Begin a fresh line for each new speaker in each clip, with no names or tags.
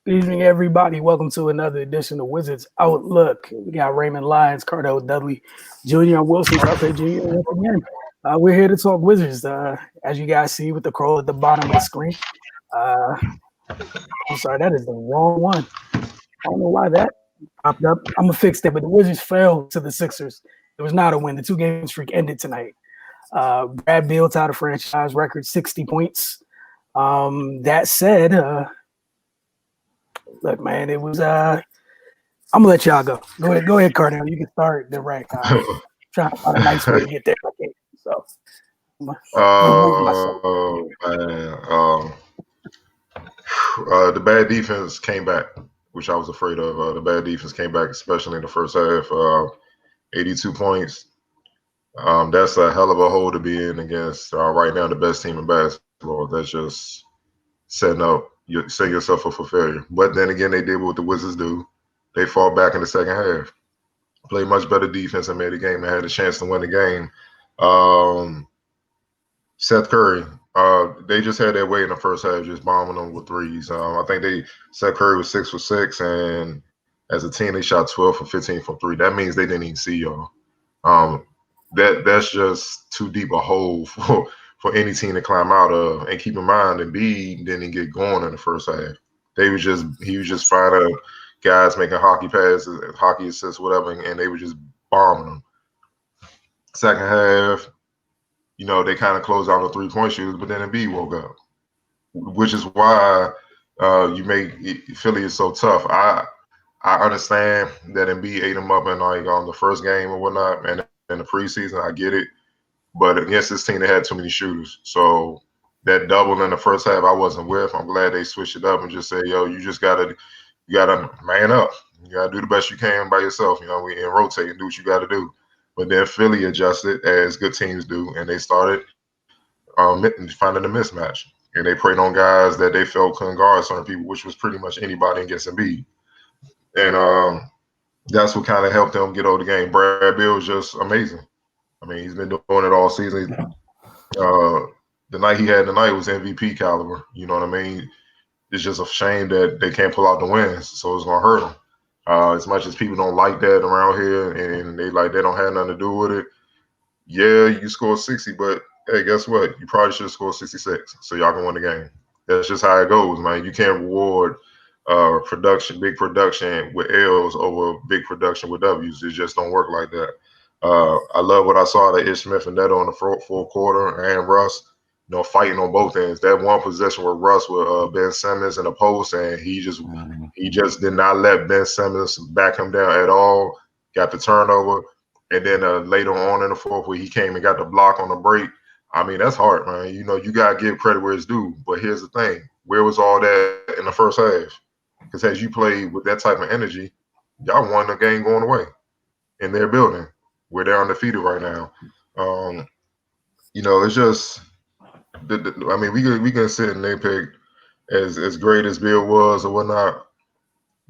Good evening, everybody. Welcome to another edition of Wizards Outlook. We got Raymond Lyons, Cardell Dudley, Jr. Wilson, Southside Jr. Once again, we're here to talk Wizards. As you guys see with the scroll at the bottom of the screen. I'm sorry, that is the wrong one. I don't know why that popped up. I'm going to fix that, but the Wizards fell to the Sixers. It was not a win. The two-game streak ended tonight. Brad Beal tied a franchise record 60 points. That said, look, man, it was I'm gonna let y'all go. Go ahead, Cardell. You can start the right. Trying to find a nice way to get there. Okay, so remove myself.
Man. The bad defense came back, which I was afraid of. The bad defense came back, especially in the first half. 82 points. That's a hell of a hole to be in against right now the best team in basketball. That's just setting yourself up for failure. But then again, they did what the Wizards do. They fought back in the second half, played much better defense and made the game and had a chance to win the game. Seth Curry, they just had their way in the first half, just bombing them with threes. I think Seth Curry was 6 for 6, and as a team, they shot 12 for 15 from three. That means they didn't even see y'all. That's just too deep a hole for any team to climb out of. And keep in mind, Embiid didn't get going in the first half. He was just finding guys making hockey passes, hockey assists, whatever, and they were just bombing them. Second half, they kind of closed out the 3-point shooters, but then Embiid woke up, which is why you make Philly is so tough. I understand that Embiid ate him up in on the first game or whatnot, and in the preseason, I get it. But against this team, they had too many shooters. So that double in the first half, I wasn't with. I'm glad they switched it up and just said, yo, you gotta man up. You gotta do the best you can by yourself. And rotate and do what you gotta do. But then Philly adjusted as good teams do, and they started finding a mismatch. And they preyed on guys that they felt couldn't guard certain people, which was pretty much anybody against Embiid. And that's what kind of helped them get over the game. Brad Beal was just amazing. I mean, he's been doing it all season. The night he had tonight was MVP caliber. You know what I mean? It's just a shame that they can't pull out the wins, so it's gonna hurt them. As much as people don't like that around here, and they don't have nothing to do with it. Yeah, you scored 60, but hey, guess what? You probably should have scored 66, so y'all can win the game. That's just how it goes, man. You can't reward big production with L's over big production with W's. It just don't work like that. I love what I saw that Ish Smith and Neto in the fourth quarter and Russ, fighting on both ends. That one possession with Russ with Ben Simmons in the post, and he just did not let Ben Simmons back him down at all. Got the turnover, and then later on in the fourth, where he came and got the block on the break. I mean, that's hard, man. You gotta give credit where it's due. But here's the thing: where was all that in the first half? Because as you play with that type of energy, y'all won the game going away in their building, where they're undefeated right now. It's just, I mean, we can sit and nitpick as great as Bill was or whatnot.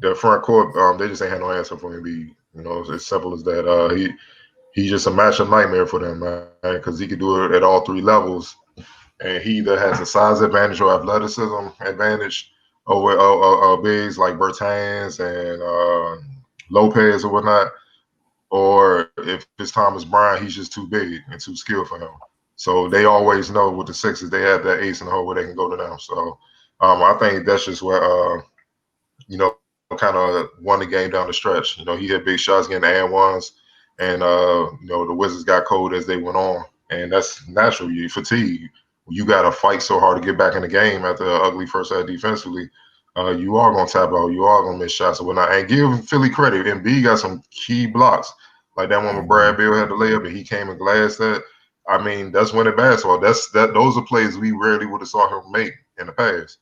The front court, they just ain't had no answer for Embiid. It's as simple as that. He's just a matchup nightmare for them, man, because he can do it at all three levels, and he either has a size advantage or athleticism advantage over bigs like Bertans and Lopez or whatnot. Or if it's Thomas Bryant, he's just too big and too skilled for him. So they always know with the Sixers, they have that ace in the hole where they can go to them. So I think that's just what, kind of won the game down the stretch. He had big shots getting and ones, and, the Wizards got cold as they went on. And that's natural. You fatigue. You got to fight so hard to get back in the game after an ugly first half defensively. You are going to tap out. You are going to miss shots and whatnot. And give Philly credit. Embiid got some key blocks. Like that one with Brad Beal had to lay up and he came and glassed that. I mean, that's winning basketball. Those are plays we rarely would have saw him make in the past.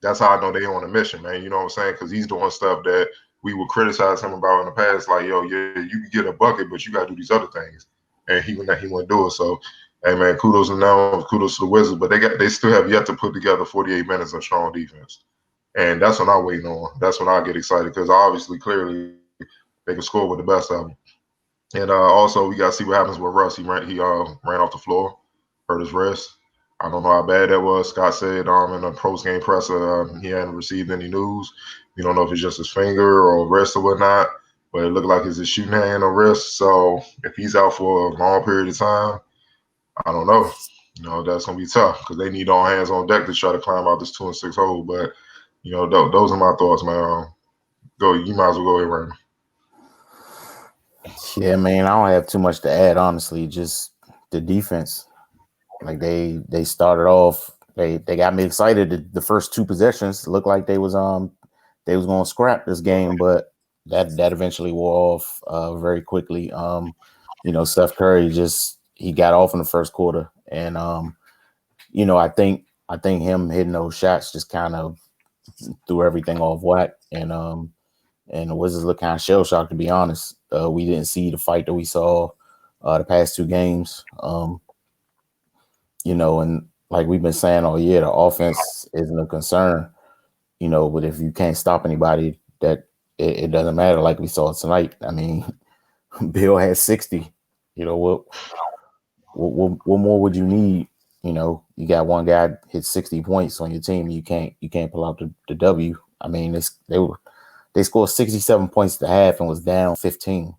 That's how I know they on a mission, man. You know what I'm saying? Because he's doing stuff that we would criticize him about in the past. Like, yo, yeah, you can get a bucket, but you got to do these other things. And he wouldn't do it. So, hey, man, kudos to them. Kudos to the Wizards. But they still have yet to put together 48 minutes of strong defense. And that's what I'm waiting on. That's when I get excited because clearly, they can score with the best of them. And also, we got to see what happens with Russ. He ran off the floor, hurt his wrist. I don't know how bad that was. Scott said in a post game presser he hadn't received any news. We don't know if it's just his finger or wrist or whatnot, but it looked like it's his shooting hand or wrist. So if he's out for a long period of time, I don't know. That's gonna be tough because they need all hands on deck to try to climb out this 2-6 hole. But those are my thoughts, man. Go. You might as well go ahead, Raymond.
Yeah, man, I don't have too much to add, honestly. Just the defense. Like they started off, they got me excited. The first two possessions looked like they was gonna scrap this game, but that eventually wore off very quickly. Steph Curry he got off in the first quarter, and I think him hitting those shots just kind of threw everything off whack, and the Wizards look kind of shell shocked, to be honest. We didn't see the fight that we saw the past two games. And like we've been saying all year, the offense isn't a concern, but if you can't stop anybody, that it doesn't matter, like we saw tonight. I mean, Beal had 60. What more would you need? You got one guy hit 60 points on your team, you can't pull out the W. I mean, they scored 67 points at the half and was down 15.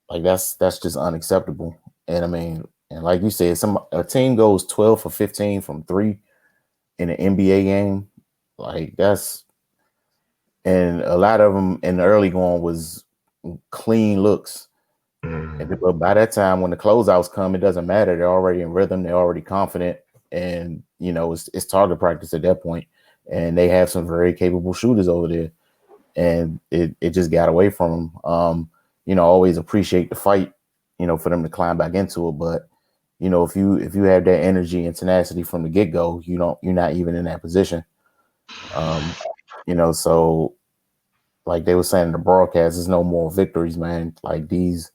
Like that's just unacceptable. And I mean, and like you said, a team goes 12 for 15 from three in an NBA game, like and a lot of them in the early going was clean looks. But by that time, when the closeouts come, it doesn't matter. They're already in rhythm. They're already confident, and it's target practice at that point. And they have some very capable shooters over there, and it just got away from them. Always appreciate the fight, for them to climb back into it. But if you have that energy and tenacity from the get go, you're not even in that position. So like they were saying in the broadcast, there's no more victories, man. Like this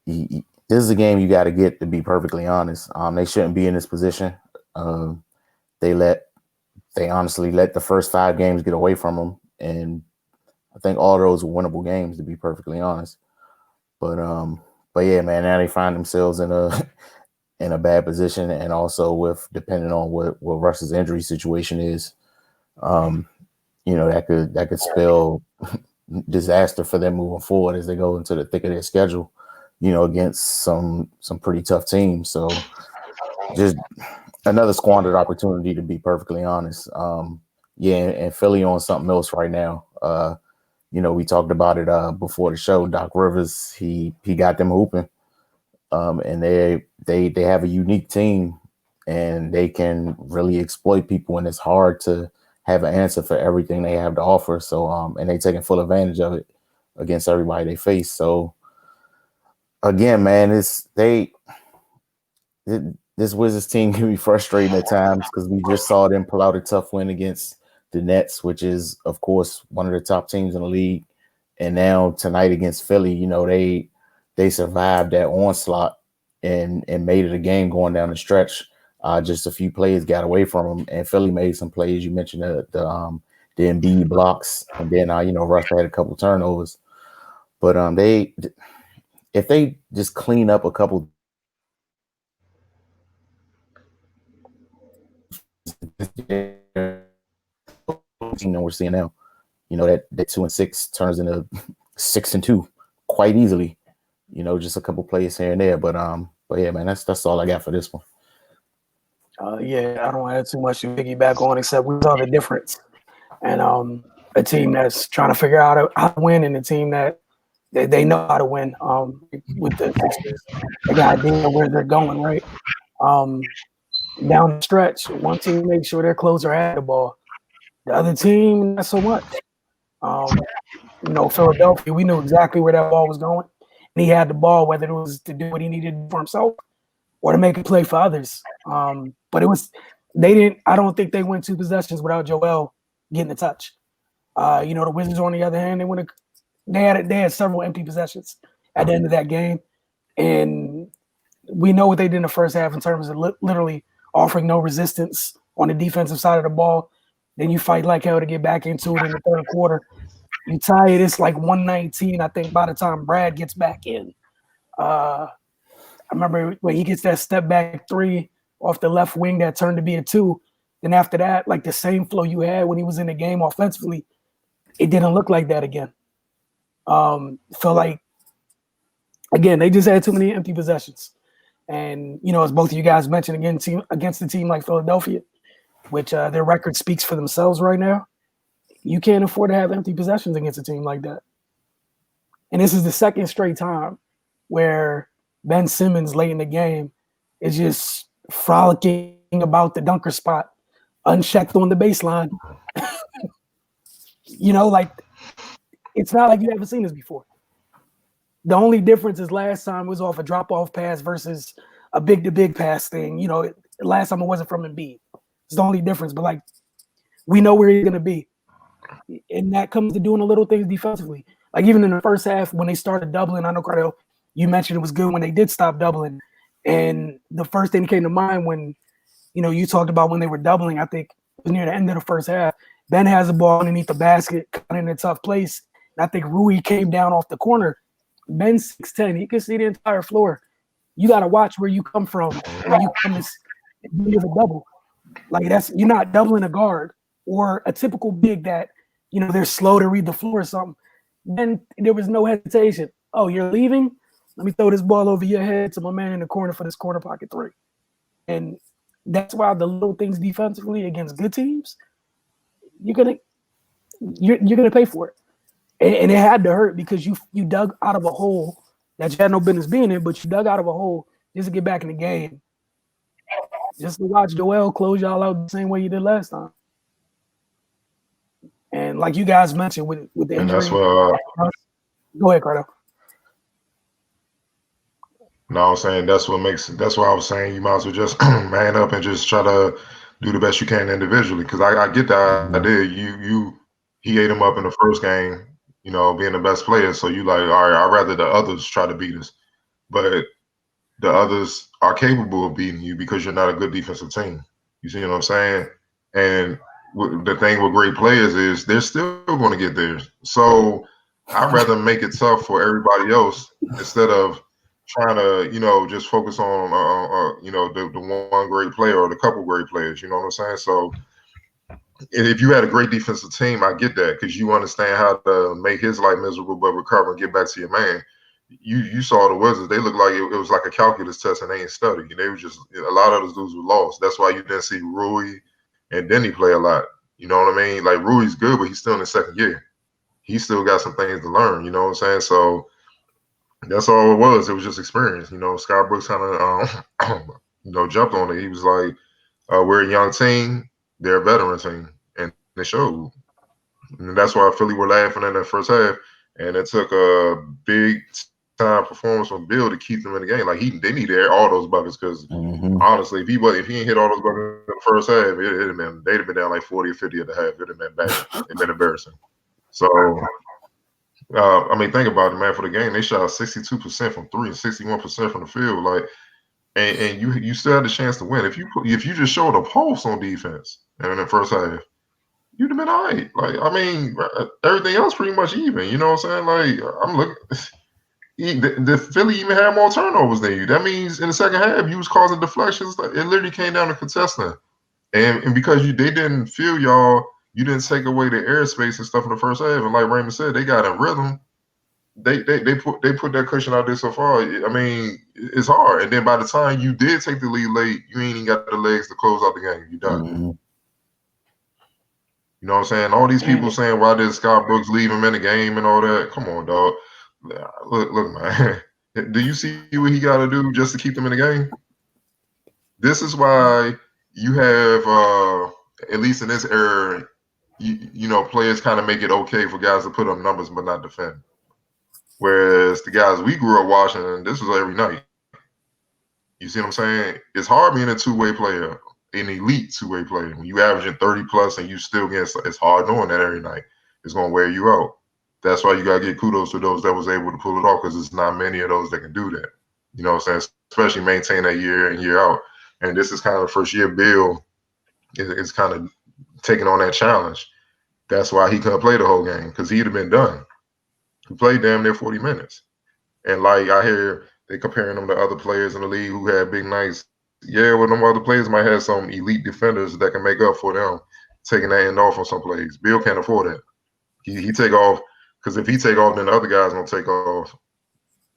is a game you got to get, to be perfectly honest. They shouldn't be in this position. They honestly let the first 5 games get away from them, and I think all those were winnable games, to be perfectly honest. But yeah, man, now they find themselves in a bad position, and also with depending on what Russ's injury situation is, that could spell disaster for them moving forward as they go into the thick of their schedule, against some pretty tough teams. So just another squandered opportunity, to be perfectly honest. Yeah, and Philly on something else right now. We talked about it before the show. Doc Rivers, he got them hooping, and they have a unique team, and they can really exploit people, and it's hard to have an answer for everything they have to offer. So, and they taking full advantage of it against everybody they face. So, again, man, this Wizards team can be frustrating at times because we just saw them pull out a tough win against the Nets, which is, of course, one of the top teams in the league. And now tonight against Philly, they survived that onslaught and made it a game going down the stretch. Just a few plays got away from them, and Philly made some plays. You mentioned the Embiid blocks, and then Russ had a couple turnovers. But if they just clean up a couple we're seeing now, that 2-6 turns into 6-2 quite easily. Just a couple plays here and there. But yeah, man, that's all I got for this one.
Yeah, I don't have too much to piggyback on, except we saw the difference. And a team that's trying to figure out how to win, and a team that they know how to win with the Sixers. They got an idea where they're going, right? Down the stretch, one team makes sure their closer had the ball. The other team, not so much. Philadelphia, we knew exactly where that ball was going. And he had the ball, whether it was to do what he needed for himself or to make a play for others. But I don't think they went 2 possessions without Joel getting a touch. The Wizards, on the other hand, they had several empty possessions at the end of that game. And we know what they did in the first half in terms of literally offering no resistance on the defensive side of the ball. Then you fight like hell to get back into it in the third quarter. You tie it, it's like 119, I think, by the time Brad gets back in. I remember when he gets that step back 3 off the left wing that turned to be a 2. Then after that, like the same flow you had when he was in the game offensively, it didn't look like that again. Felt like, again, they just had too many empty possessions. And, as both of you guys mentioned, again, against a team like Philadelphia, which their record speaks for themselves right now, you can't afford to have empty possessions against a team like that. And this is the second straight time where Ben Simmons late in the game is just frolicking about the dunker spot, unchecked on the baseline. Like, it's not like you haven't seen this before. The only difference is last time was off a drop-off pass versus a big-to-big pass thing. Last time it wasn't from Embiid. It's the only difference. But, like, we know where he's going to be. And that comes to doing the little things defensively. Like, even in the first half when they started doubling, I know, Cardell, you mentioned it was good when they did stop doubling. And the first thing that came to mind when, you talked about when they were doubling, I think it was near the end of the first half, Ben has the ball underneath the basket, kind of in a tough place. And I think Rui came down off the corner. Ben's 6'10". He can see the entire floor. You got to watch where you come from when you come to give a double. Like, you're not doubling a guard or a typical big that, they're slow to read the floor or something. Then there was no hesitation. Oh, you're leaving? Let me throw this ball over your head to my man in the corner for this corner pocket 3. And that's why the little things defensively against good teams, you're gonna pay for it. And it had to hurt because you dug out of a hole that you had no business being in, but you dug out of a hole just to get back in the game. Just to watch Joel close y'all out the same way you did last time. And like you guys mentioned with the injury.
And that's what
go ahead, Cardell.
No, I'm saying that's why I was saying you might as well just man up and just try to do the best you can individually. Because I get that idea. He ate him up in the first game, being the best player. So you like, all right, I'd rather the others try to beat us. But the others are capable of beating you because you're not a good defensive team. You see what I'm saying? And the thing with great players is they're still going to get theirs. So I'd rather make it tough for everybody else instead of trying to, just focus on, the one great player or the couple great players. You know what I'm saying? So if you had a great defensive team, I get that because you understand how to make his life miserable but recover and get back to your man. You saw the Wizards. They looked like it was like a calculus test and they ain't studying. They were just a lot of those dudes were lost. That's why you didn't see Rui and Denny play a lot. You know what I mean? Like Rui's good, but he's still in his second year. He still got some things to learn. You know what I'm saying? So that's all it was. It was just experience. Scott Brooks kind of, jumped on it. He was like, we're a young team. They're a veteran team. And they showed. And that's why Philly were laughing in that first half. And it took a big time performance from Beal to keep them in the game. Like they needed all those buckets because honestly, if he didn't hit all those buckets in the first half, they'd have been down like 40 or 50 at the half. It'd have been bad. It'd been embarrassing. So think about it, man. For the game, they shot 62% from 3 and 61% from the field. Like, and you still had the chance to win if you just showed a pulse on defense and in the first half, you'd have been all right. Like, everything else pretty much even. You know what I'm saying? Like, I'm looking. The Philly even had more turnovers than you. That means in the second half, you was causing deflections. It literally came down to contesting, and because they didn't feel y'all. You didn't take away the airspace and stuff in the first half, and like Raymond said, they got in rhythm. They put that cushion out there so far. It's hard. And then by the time you did take the lead late, you ain't even got the legs to close out the game. You done.
Mm-hmm.
You know what I'm saying? All these people saying why did Scott Brooks leave him in the game and all that. Come on, dog. Look, man. Do you see what he got to do just to keep them in the game? This is why you have, at least in this era. Players kind of make it okay for guys to put up numbers but not defend. Whereas the guys we grew up watching, this was every night. You see what I'm saying? It's hard being a two-way player, an elite two-way player. When you averaging 30 plus and you still get, it's hard doing that every night. It's gonna wear you out. That's why you gotta give kudos to those that was able to pull it off because there's not many of those that can do that. You know what I'm saying? Especially maintain that year in, year out. And this is kind of the first year Beal is kind of taking on that challenge. That's why he couldn't play the whole game because he'd have been done. He played damn near 40 minutes. And like I hear they comparing him to other players in the league who had big nights. Yeah, well, them other players might have some elite defenders that can make up for them taking that end off on some plays. Beal can't afford that. He take off because if he take off, then the other guys gonna take off.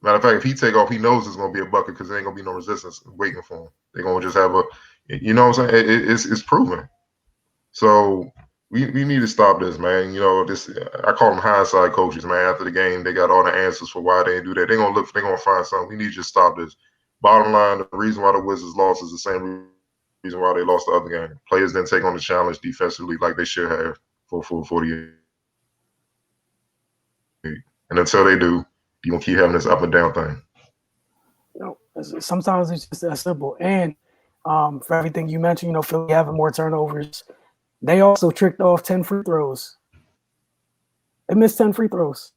Matter of fact, if he take off, he knows it's gonna be a bucket because there ain't gonna be no resistance waiting for him. They're gonna just have a, you know what I'm saying? It's proven. So we need to stop this, man. You know, this I call them hindsight coaches, man. After the game, they got all the answers for why they didn't do that. They're gonna find something. We need to just stop this. Bottom line, the reason why the Wizards lost is the same reason why they lost the other game. Players didn't take on the challenge defensively like they should have for 48. And until they do, you're gonna keep having this up and down thing.
You know, sometimes it's just that simple. And for everything you mentioned, you know, Philly having more turnovers. They also tricked off 10 free throws. They missed 10 free throws.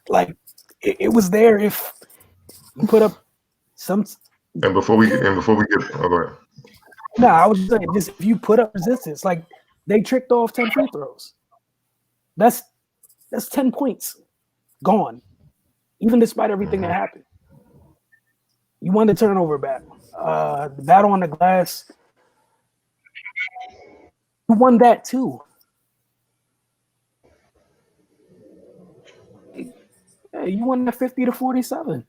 Like it was there if you put up some.
And before we get, go ahead.
No, I was just saying, just if you put up resistance, like they tricked off 10 free throws. That's 10 points gone, even despite everything that happened. You won the turnover battle. The battle on the glass, you won that too. You won that 50-47.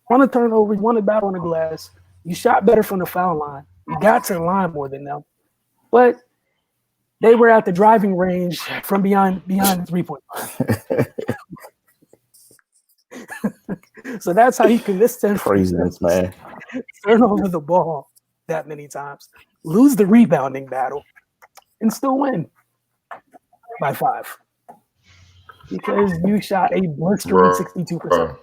Won the turnover, you won the battle on the glass. You shot better from the foul line. You got to the line more than them. But they were at the driving range from beyond the 3-point line. So that's how you can miss 10
Craziness, man.
Turn over the ball that many times, lose the rebounding battle, and still win by 5 because you shot a blistering 62%.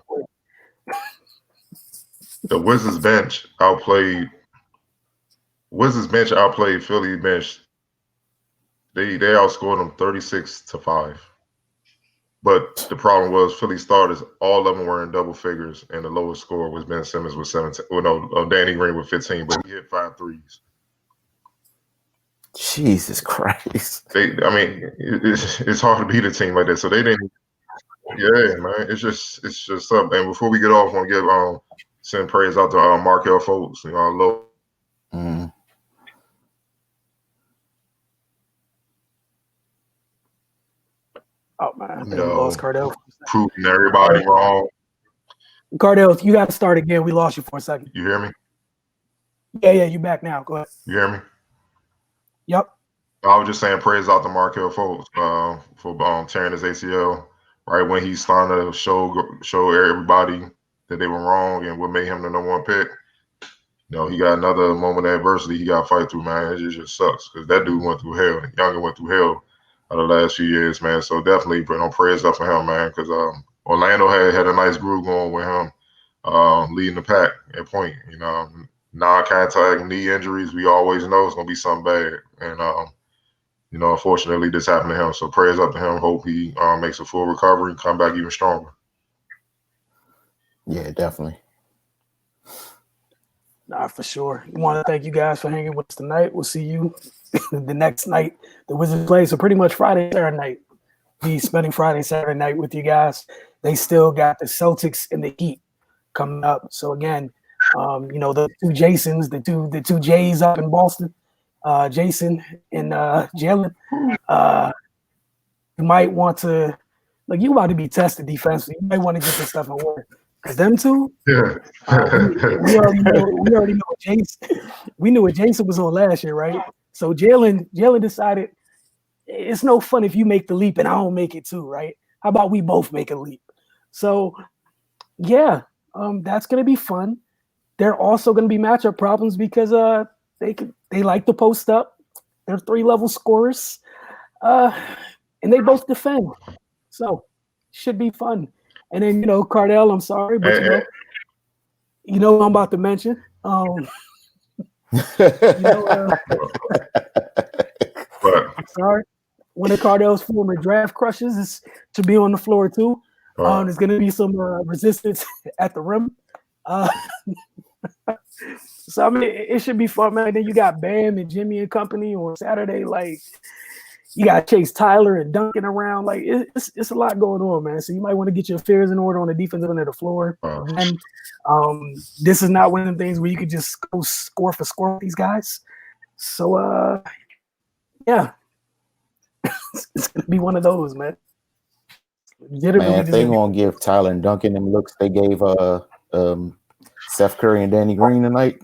The Wizards bench outplayed Philly bench. They outscored them 36-5. But the problem was Philly starters, all of them were in double figures, and the lowest score was Ben Simmons with 17. Well, no, Danny Green with 15, but he hit 5 threes.
Jesus Christ!
It's hard to beat a team like that. So they didn't. Yeah, man, it's just up. And before we get off, I want to send praise out to Markelle Fultz. You know, low.
Oh man, we lost Cardell.
Proving everybody wrong.
Cardell, you got to start again. We lost you for a second.
You hear me?
Yeah, you back now. Go ahead.
You hear me?
Yep.
I was just saying praise out to Markelle Fultz for tearing his ACL right when he's starting to show everybody that they were wrong and what made him the #1 pick. You know, he got another moment of adversity he got to fight through, man. It just sucks because that dude went through hell. Younger went through hell the last few years, man. So definitely put on praise up for him, man, because Orlando had a nice groove going with him leading the pack at point. You know, non-contact knee injuries, we always know it's going to be something bad. And, you know, unfortunately, this happened to him. So praise up to him. Hope he makes a full recovery and come back even stronger.
Yeah, definitely.
Nah, for sure. We want to thank you guys for hanging with us tonight. We'll see you the next night the Wizards play. So pretty much Friday, Saturday night. Be spending Friday, Saturday night with you guys. They still got the Celtics and the Heat coming up. So again, you know, the two Jasons, the two Jays up in Boston, Jason and Jalen. You might want to, like, you about to be tested defensively. You might want to get this stuff in order. Because them two, we already know Jason. We knew what Jason was on last year, right? So Jalen decided it's no fun if you make the leap and I don't make it too, right? How about we both make a leap? So yeah, that's gonna be fun. They're also gonna be matchup problems because they like to post up. They're 3-level scorers, and they both defend. So should be fun. And then, you know, Cardell, I'm sorry, but you know what I'm about to mention. I'm sorry. One of Cardell's former draft crushes is to be on the floor too. There's going to be some resistance at the rim. So I mean, it should be fun, man. Then you got Bam and Jimmy and company on Saturday. Like, You got Chase Tyler and Duncan around. Like it's a lot going on, man. So you might want to get your affairs in order on the defensive end of the floor. And this is not one of the things where you could just go score for score with these guys. So yeah, it's gonna be one of those, man.
Man, if they gonna give Tyler and Duncan them looks they gave Steph Curry and Danny Green tonight,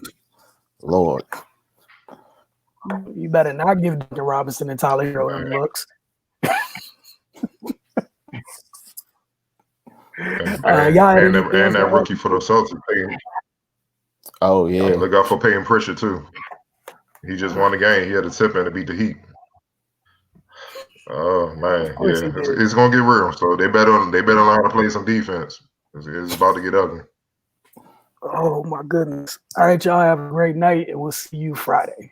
Lord.
You better not give Duncan Robinson and Tyler Hero them looks.
And that rookie for the Celtics.
Oh yeah.
Look out for paying pressure too. He just won the game. He had a tip in to beat the Heat. Oh man, yeah, it's gonna get real. So they better learn how to play some defense. It's about to get ugly.
Oh my goodness! All right, y'all have a great night, and we'll see you Friday.